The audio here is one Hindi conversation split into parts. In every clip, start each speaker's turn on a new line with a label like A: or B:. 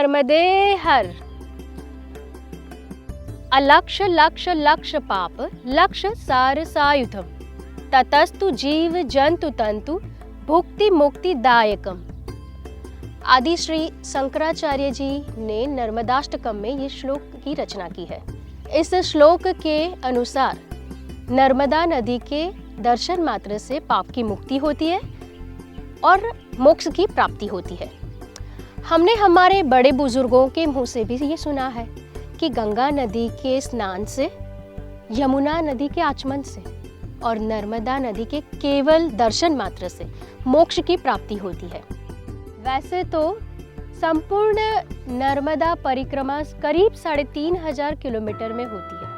A: नर्मदे हर। अलक्ष लक्ष लक्ष पाप लक्ष्य सार सायुधम ततस्तु जीव जंतु तंतु भुक्ति मुक्ति दायकम। आदि श्री शंकराचार्य जी ने नर्मदाष्टकम में ये श्लोक की रचना की है। इस श्लोक के अनुसार नर्मदा नदी के दर्शन मात्र से पाप की मुक्ति होती है और मोक्ष की प्राप्ति होती है। हमने हमारे बड़े बुजुर्गों के मुंह से भी ये सुना है कि गंगा नदी के स्नान से, यमुना नदी के आचमन से और नर्मदा नदी के केवल दर्शन मात्र से मोक्ष की प्राप्ति होती है। वैसे तो संपूर्ण नर्मदा परिक्रमा करीब 3500 किलोमीटर में होती है,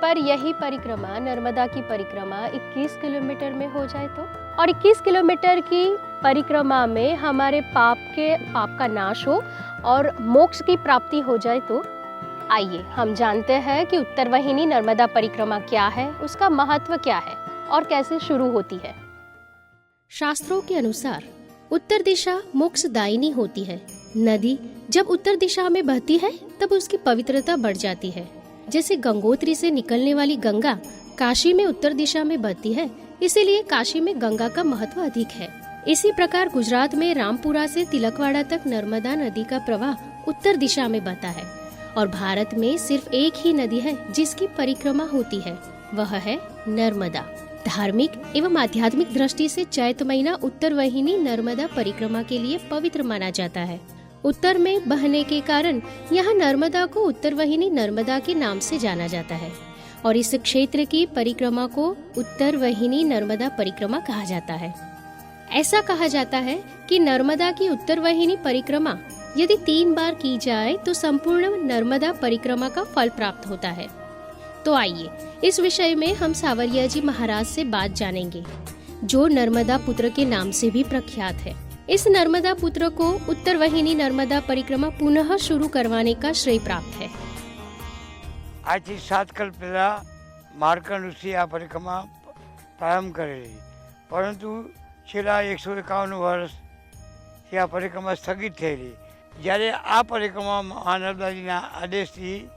A: पर यही परिक्रमा, नर्मदा की परिक्रमा 21 किलोमीटर में हो जाए तो, और 21 किलोमीटर की परिक्रमा में हमारे पाप का नाश हो और मोक्ष की प्राप्ति हो जाए तो आइए हम जानते हैं कि उत्तरवाहिनी नर्मदा परिक्रमा क्या है, उसका महत्व क्या है और कैसे शुरू होती है।
B: शास्त्रों के अनुसार उत्तर दिशा मोक्षदायिनी होती है। नदी जब उत्तर दिशा में बहती है तब उसकी पवित्रता बढ़ जाती है। जैसे गंगोत्री से निकलने वाली गंगा काशी में उत्तर दिशा में बहती है, इसीलिए काशी में गंगा का महत्व अधिक है। इसी प्रकार गुजरात में रामपुरा से तिलकवाड़ा तक नर्मदा नदी का प्रवाह उत्तर दिशा में बहता है और भारत में सिर्फ एक ही नदी है जिसकी परिक्रमा होती है, वह है नर्मदा। धार्मिक एवं आध्यात्मिक दृष्टि से चैत महीना उत्तरवाहिनी नर्मदा परिक्रमा के लिए पवित्र माना जाता है। उत्तर में बहने के कारण यहाँ नर्मदा को उत्तरवाहिनी नर्मदा के नाम से जाना जाता है और इस क्षेत्र की परिक्रमा को उत्तरवाहिनी नर्मदा परिक्रमा कहा जाता है। ऐसा कहा जाता है कि नर्मदा की उत्तरवाहिनी परिक्रमा यदि 3 बार की जाए तो संपूर्ण नर्मदा परिक्रमा का फल प्राप्त होता है। तो आइए इस विषय में हम सावरिया जी महाराज से बात जानेंगे, जो नर्मदा पुत्र के नाम से भी प्रख्यात है। इस नर्मदा पुत्र को उत्तरवाहिनी नर्मदा परिक्रमा पुनः शुरू करवाने का श्रेय प्राप्त है।
C: आज થી 7 કલ પહેલા માર્કંડ ઋષિ આ પરિક્રમા પ્રારંભ કરેલી, પરંતુ છેલ્લા 151 વર્ષથી આ પરિક્રમા સ્થગિત થયેલી। જ્યારે આ પરિક્રમા મહાનર્મદાજીના આદેશથી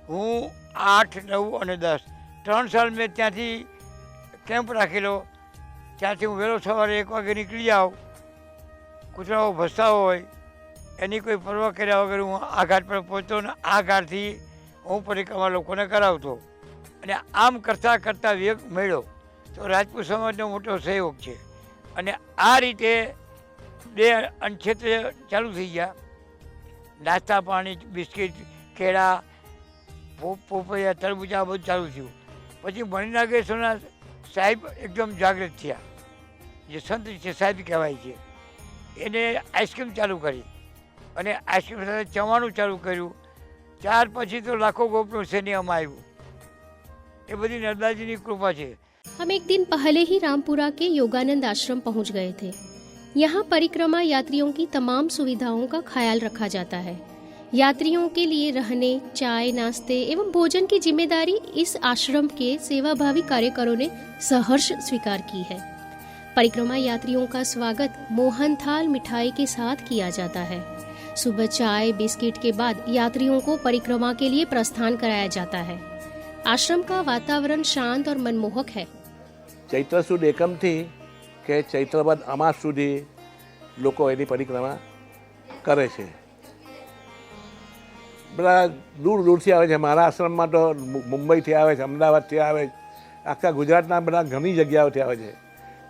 C: હું 8, 9 અને 10 3 સાલ મેં ત્યાંથી કેમ્પ રાખેલો। ત્યાંથી હું વહેલો સવારે 1 વાગે નીકળી જાઉં, કૂતરાઓ ભસતા હોય એની કોઈ પરવા કર્યા વગર હું આ ઘાટ પર પહોંચતો ને આ ઘાટથી હું પરિક્રમા લોકોને કરાવતો અને આમ કરતાં કરતાં વેગ મળ્યો તો રાજપૂત સમાજનો મોટો સહયોગ છે અને આ રીતે 2 અનક્ષેત્ર ચાલુ થઈ ગયા। નાસ્તા પાણી, બિસ્કિટ, કેળા, પોપૈયા, તરબૂચા બધું ચાલુ થયું। પછી મણિનાગેશ્વરના સાહેબ એકદમ જાગૃત થયા, જે સંત છે સાહેબ કહેવાય છે, એને આઈસ્ક્રીમ ચાલુ કરી અને આઈસ્ક્રીમ સાથે ચવાણું ચાલુ કર્યું। ત્યાર પછી તો લાખો ગોપનું સૈન્યમાં આવ્યું। એ બધી નર્મદાજીની કૃપા છે।
B: हम एक दिन पहले ही रामपुरा के योगानंद आश्रम पहुंच गए थे। यहाँ परिक्रमा यात्रियों की तमाम सुविधाओं का ख्याल रखा जाता है। यात्रियों के लिए रहने, चाय, नाश्ते एवं भोजन की जिम्मेदारी इस आश्रम के सेवाभावी कार्यकरों ने सहर्ष स्वीकार की है। परिक्रमा यात्रियों का स्वागत मोहन थाल मिठाई के साथ किया जाता है। सुबह चाय बिस्किट के बाद यात्रियों को परिक्रमा के लिए प्रस्थान कराया जाता है। आश्रम का वातावरण शांत और मनमोहक है।
D: चैत्र सुद एकम थी के चैत्र बाद अमास सुधी लोको एनी परिक्रमा करे छे। बड़ा दूर दूर से आवे छे। मारा आश्रम में तो मुंबई थी आवे छे, अमदावाद थी आवे, आखा गुजरातना बड़ा घणी जग्याओथी आवे छे।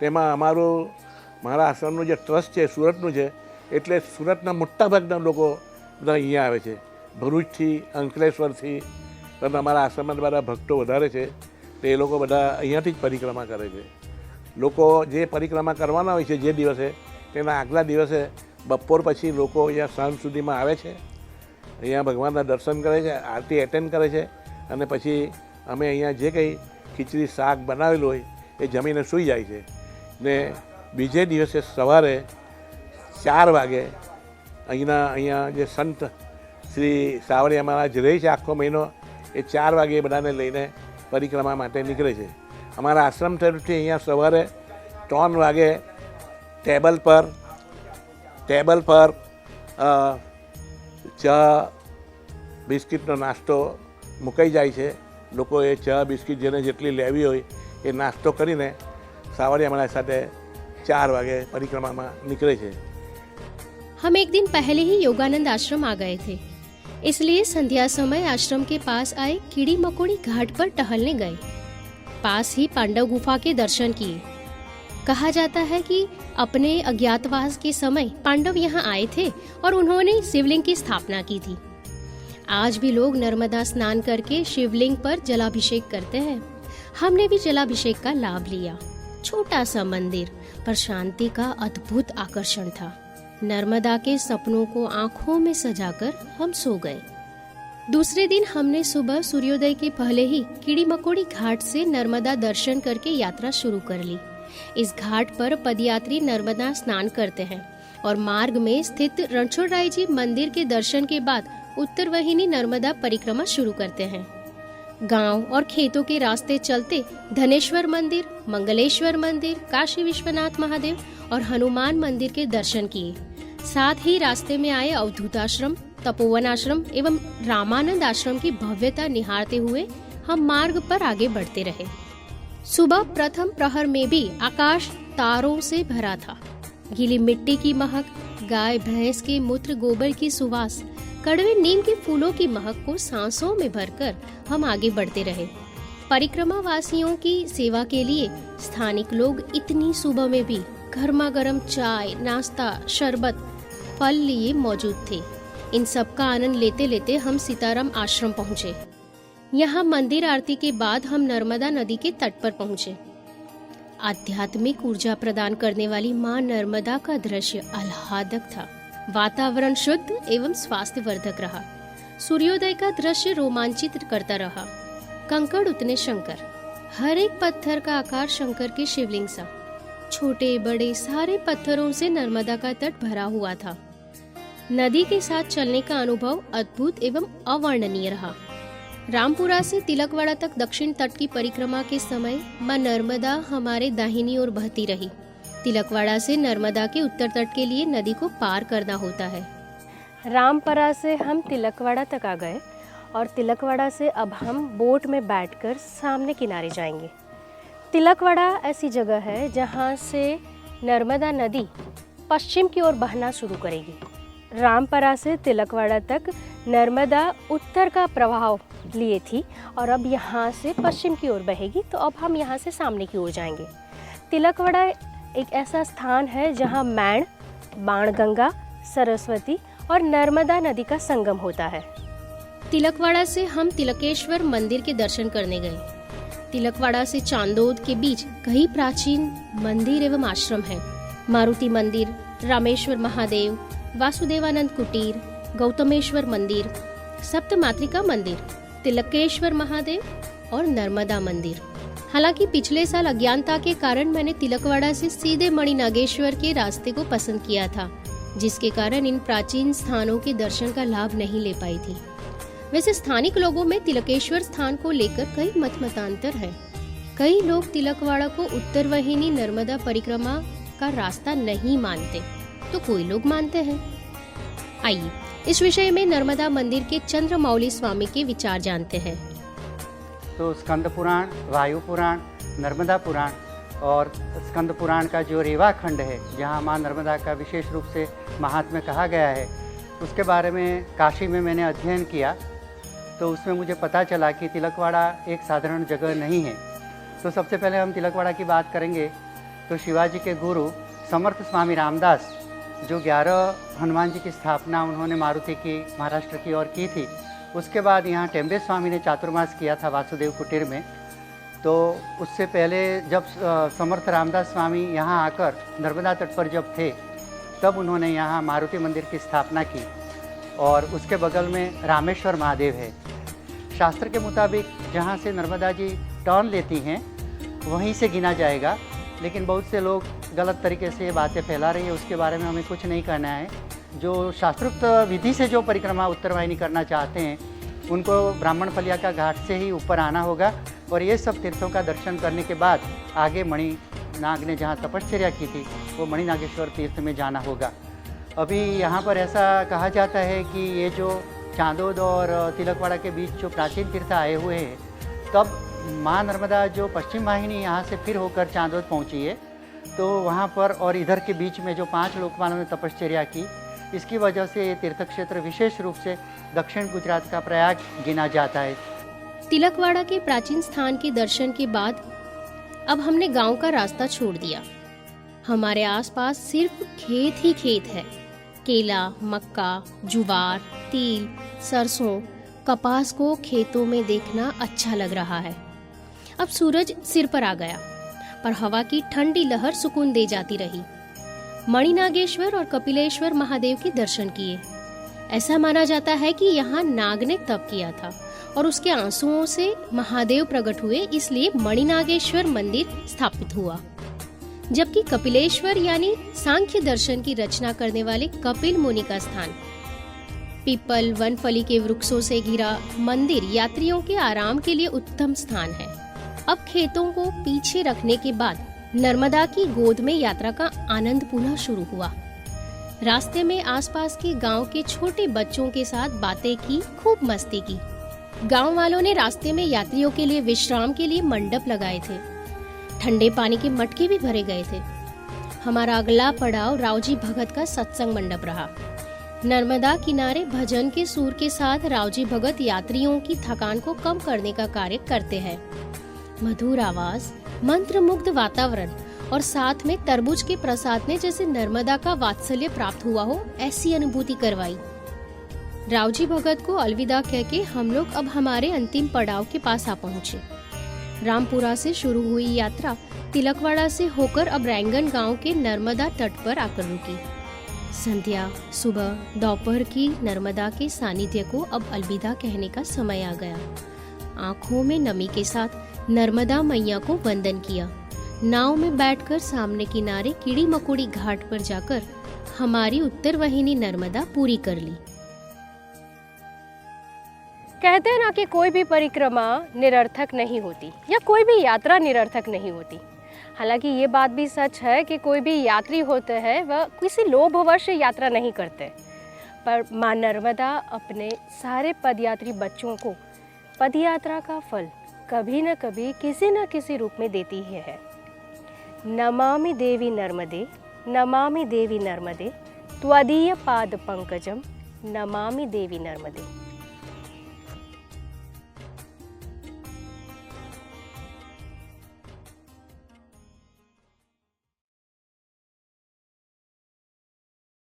D: तेमां अमारो मारा आश्रमनो जे ट्रस्ट छे सूरतनुं छे, એટલે સુરતના મોટા ભાગના લોકો બધા અહીંયા આવે છે। ભરૂચથી, અંકલેશ્વરથી, પણ અમારા આશ્રમમાં બધા ભક્તો વધારે છે, તો એ લોકો બધા અહીંયાથી જ પરિક્રમા કરે છે। લોકો જે પરિક્રમા કરવાના હોય છે જે દિવસે, તેના આગલા દિવસે બપોર પછી લોકો અહીંયા સાંજ સુધીમાં આવે છે, અહીંયા ભગવાનના દર્શન કરે છે, આરતી એટેન્ડ કરે છે અને પછી અમે અહીંયા જે કંઈ ખીચડી શાક બનાવેલું હોય એ જમીને સૂઈ જાય છે ને બીજે દિવસે સવારે 4 વાગે અહીંયા જે સંત શ્રી સાવરિયા મહારાજ રહે છે આખો મહિનો, એ 4 વાગે બધાને લઈને પરિક્રમા માટે નીકળે છે। અમારા આશ્રમ તરફથી અહીંયા સવારે 3 વાગે ટેબલ પર ચા બિસ્કિટનો નાસ્તો મુકાઈ જાય છે. લોકો એ ચા બિસ્કિટ જેને જેટલી લેવી હોય એ નાસ્તો કરીને સવારે અમારા સાથે 4 વાગે પરિક્રમામાં निकले છે.
B: हम एक दिन पहले ही योगानंद आश्रम आ गए थे, इसलिए संध्या समय आश्रम के पास आए कीड़ी मकोड़ी घाट पर टहलने गए. पास ही पांडव गुफा के दर्शन किए. कहा जाता है कि अपने अज्ञातवास के समय पांडव यहाँ आए थे और उन्होंने शिवलिंग की स्थापना की थी. आज भी लोग नर्मदा स्नान करके शिवलिंग पर जलाभिषेक करते हैं. हमने भी जलाभिषेक का लाभ लिया. छोटा सा मंदिर पर शांति का अद्भुत आकर्षण था. नर्मदा के सपनों को आंखों में सजाकर हम सो गए. दूसरे दिन हमने सुबह सूर्योदय के पहले ही कीड़ी मकोड़ी घाट से नर्मदा दर्शन करके यात्रा शुरू कर ली. इस घाट पर पदयात्री नर्मदा स्नान करते हैं और मार्ग में स्थित रणछोड़राय जी मंदिर के दर्शन के बाद उत्तर वाहिनी नर्मदा परिक्रमा शुरू करते हैं. गांव और खेतों के रास्ते चलते धनेश्वर मंदिर, मंगलेश्वर मंदिर, काशी विश्वनाथ महादेव और हनुमान मंदिर के दर्शन किए. साथ ही रास्ते में आए अवधूत आश्रम, तपोवन आश्रम एवं रामानंद आश्रम की भव्यता निहारते हुए हम मार्ग पर आगे बढ़ते रहे. सुबह प्रथम प्रहर में भी आकाश तारों से भरा था. गीली मिट्टी की महक, गाय भैंस के मूत्र गोबर की सुवास, कड़वे नीम के फूलों की महक को सांसों में भरकर हम आगे बढ़ते रहे. परिक्रमा वासियों की सेवा के लिए स्थानिक लोग इतनी सुबह में भी गर्मा गर्म चाय, नाश्ता, शरबत, फल लिए मौजूद थे. इन सब का आनंद लेते लेते हम सीताराम आश्रम पहुँचे. यहाँ मंदिर आरती के बाद हम नर्मदा नदी के तट पर पहुँचे. आध्यात्मिक ऊर्जा प्रदान करने वाली माँ नर्मदा का दृश्य आह्लादक था. वातावरण शुद्ध एवं स्वास्थ्यवर्धक रहा. सूर्योदय का दृश्य रोमांचित करता रहा. कंकड़ उतने शंकर, हर एक पत्थर का आकार शंकर के शिवलिंग सा. छोटे बड़े सारे पत्थरों से नर्मदा का तट भरा हुआ था. नदी के साथ चलने का अनुभव अद्भुत एवं अवर्णनीय रहा. रामपुरा से तिलकवाड़ा तक दक्षिण तट की परिक्रमा के समय मां नर्मदा हमारे दाहिनी ओर बहती रही. तिलकवाड़ा से नर्मदा के उत्तर तट के लिए नदी को पार करना होता है.
A: रामपरा से हम तिलकवाड़ा तक आ गए और तिलकवाड़ा से अब हम बोट में बैठकर सामने किनारे जाएंगे. तिलकवाड़ा ऐसी जगह है जहाँ से नर्मदा नदी पश्चिम की ओर बहना शुरू करेगी. रामपरा से तिलकवाड़ा तक नर्मदा उत्तर का प्रवाह लिए थी और अब यहाँ से पश्चिम की ओर बहेगी. तो अब हम यहाँ से सामने की ओर जाएंगे. तिलकवाड़ा एक ऐसा स्थान है जहाँ मैण, बाणगंगा, सरस्वती और नर्मदा नदी का संगम होता है.
B: तिलकवाड़ा से हम तिलकेश्वर मंदिर के दर्शन करने गए. तिलकवाड़ा से चांदोद के बीच कई प्राचीन मंदिर एवं आश्रम हैं. मारुति मंदिर, रामेश्वर महादेव, वासुदेवानंद कुटीर, गौतमेश्वर मंदिर, सप्तमातृका मंदिर, तिलकेश्वर महादेव और नर्मदा मंदिर. हालांकि पिछले साल अज्ञानता के कारण मैंने तिलकवाड़ा से सीधे मणिनागेश्वर के रास्ते को पसंद किया था, जिसके कारण इन प्राचीन स्थानों के दर्शन का लाभ नहीं ले पाई थी. वैसे स्थानिक लोगों में तिलकेश्वर स्थान को लेकर कई मतमतांतर है. कई लोग तिलकवाड़ा को उत्तर वाहिनी नर्मदा परिक्रमा का रास्ता नहीं मानते, तो कोई लोग मानते हैं. आइए इस विषय में नर्मदा मंदिर के चंद्रमौली स्वामी के विचार जानते हैं.
E: तो स्कंद पुराण, वायु पुराण, नर्मदा पुराण और स्कंद पुराण का जो रेवा खंड है, जहाँ माँ नर्मदा का विशेष रूप से महात्म्य कहा गया है, उसके बारे में काशी में मैंने अध्ययन किया. तो उसमें मुझे पता चला कि तिलकवाड़ा एक साधारण जगह नहीं है. तो सबसे पहले हम तिलकवाड़ा की बात करेंगे तो शिवाजी के गुरु समर्थ स्वामी रामदास, जो 11 हनुमान जी की स्थापना उन्होंने मारुति की महाराष्ट्र की ओर की थी. उसके बाद यहाँ टेम्बे स्वामी ने चातुर्मास किया था वासुदेव कुटीर में. तो उससे पहले जब समर्थ रामदास स्वामी यहाँ आकर नर्मदा तट पर जब थे, तब उन्होंने यहाँ मारुति मंदिर की स्थापना की. और उसके बगल में रामेश्वर महादेव है. शास्त्र के मुताबिक जहाँ से नर्मदा जी टर्न लेती हैं वहीं से गिना जाएगा, लेकिन बहुत से लोग गलत तरीके से ये बातें फैला रही है. उसके बारे में हमें कुछ नहीं करना है. जो शास्त्रोक्त विधि से जो परिक्रमा उत्तरवाहिनी करना चाहते हैं, उनको ब्राह्मण फलिया का घाट से ही ऊपर आना होगा और ये सब तीर्थों का दर्शन करने के बाद आगे मणिनाग ने जहाँ तपश्चर्या की थी, वो मणिनागेश्वर तीर्थ में जाना होगा. अभी यहाँ पर ऐसा कहा जाता है कि ये जो चांदोद और तिलकवाड़ा के बीच जो प्राचीन तीर्थ आए हुए हैं, तब माँ नर्मदा जो पश्चिम वाहिनी यहाँ से फिर होकर चांदोद पहुँची है, तो वहाँ पर और इधर के बीच में जो 5 लोकपालों ने तपश्चर्या की, इसकी वजह से ये तीर्थ क्षेत्र विशेष रूप से दक्षिण गुजरात का प्रयाग गिना जाता है।
B: तिलकवाड़ा के प्राचीन स्थान के दर्शन के बाद अब हमने गांव का रास्ता छोड़ दिया। हमारे आसपास सिर्फ खेत ही खेत है। केला, मक्का, जुवार, तिल, सरसों, कपास को खेतों में देखना अच्छा लग रहा है। अब सूरज सिर पर आ गया, पर हवा की ठंडी लहर सुकून दे जाती रही। मणिनागेश्वर और कपिलेश्वर महादेव के दर्शन किए। ऐसा माना जाता है कि यहाँ नाग ने तप किया था और उसके आंसुओं से महादेव प्रकट हुए, इसलिए मणिनागेश्वर मंदिर स्थापित हुआ। जबकि कपिलेश्वर यानी सांख्य दर्शन की रचना करने वाले कपिल मुनि का स्थान, पीपल वनफली के वृक्षों से घिरा मंदिर यात्रियों के आराम के लिए उत्तम स्थान है। अब खेतों को पीछे रखने के बाद नर्मदा की गोद में यात्रा का आनंद पुनः शुरू हुआ। रास्ते में आसपास के गांव के छोटे बच्चों के साथ बातें की, खूब मस्ती की। गांव वालों ने रास्ते में यात्रियों के लिए विश्राम के लिए मंडप लगाए थे। ठंडे पानी के मटके भी भरे गए थे। हमारा अगला पड़ाव रावजी भगत का सत्संग मंडप रहा। नर्मदा किनारे भजन के सुर के साथ रावजी भगत यात्रियों की थकान को कम करने का कार्य करते हैं। मधुर आवाज, मंत्रमुग्ध वातावरण और साथ में तरबूज के प्रसाद ने जैसे नर्मदा का वात्सल्य प्राप्त हुआ हो, ऐसी अनुभूति करवाई। रावजी भगत को अलविदा कहके हम लोग अब हमारे अंतिम पड़ाव के पास आ पहुंचे। रामपुरा से शुरू हुई यात्रा तिलकवाड़ा से होकर अब रैंगन गांव के नर्मदा तट पर आकर रुकी। संध्या, सुबह, दोपहर की नर्मदा के सानिध्य को अब अलविदा कहने का समय आ गया। आंखों में नमी के साथ नर्मदा मैया को वंदन किया। नाव में बैठकर सामने किनारे कीड़ी मकोड़ी घाट पर जाकर हमारी उत्तर वाहिनी नर्मदा पूरी कर ली।
A: कहते हैं ना कि कोई भी परिक्रमा निरर्थक नहीं होती या कोई भी यात्रा निरर्थक नहीं होती। हालांकि ये बात भी सच है कि कोई भी यात्री होते हैं वह किसी लोभवश यात्रा नहीं करते, पर माँ नर्मदा अपने सारे पदयात्री बच्चों को पदयात्रा का फल कभी न कभी किसी न किसी रूप में देती ही है। नमामि देवी नर्मदे, नमामि देवी नर्मदे, त्वदीय पाद पंकजम, नमामि देवी नर्मदे।